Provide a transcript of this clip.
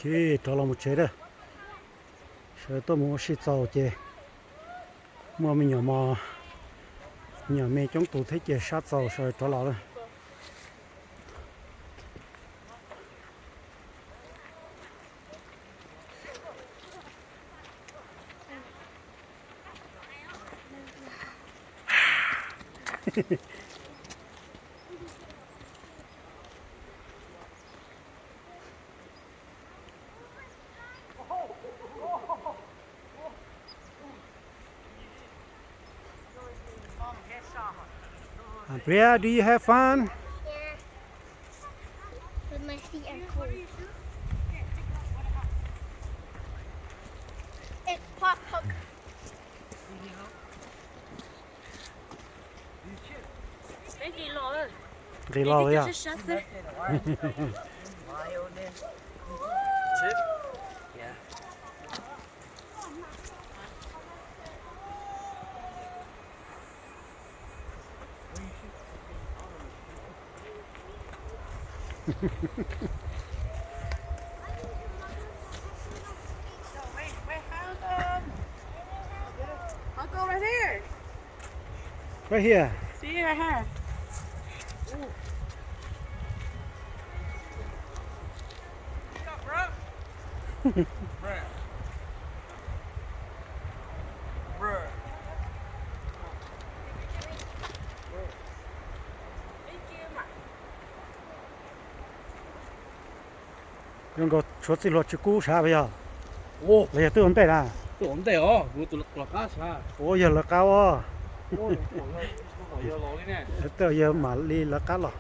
thì cho là một chế đó sợ tôi muốn xịt dầu chế mà mình nhỏ mình chúng tôi thấy chế sát dầu sợ cho là đó Bria, do you have fun? Yeah. But my feet are cold. It's pop hook. Đi lo vậy à? Chip? Yeah. I'll go right here. Right here. See right here. Bruh. Bruh. Dùng có chuột gì lo chữ cũ sao bây giờ? 오, Bây giờ tôi ổn đây à? 또 온대요. 그것도 라카사. Ủa giờ là cao à? 오, 이거 로리네. Tôi giờ mà đi là cao rồi.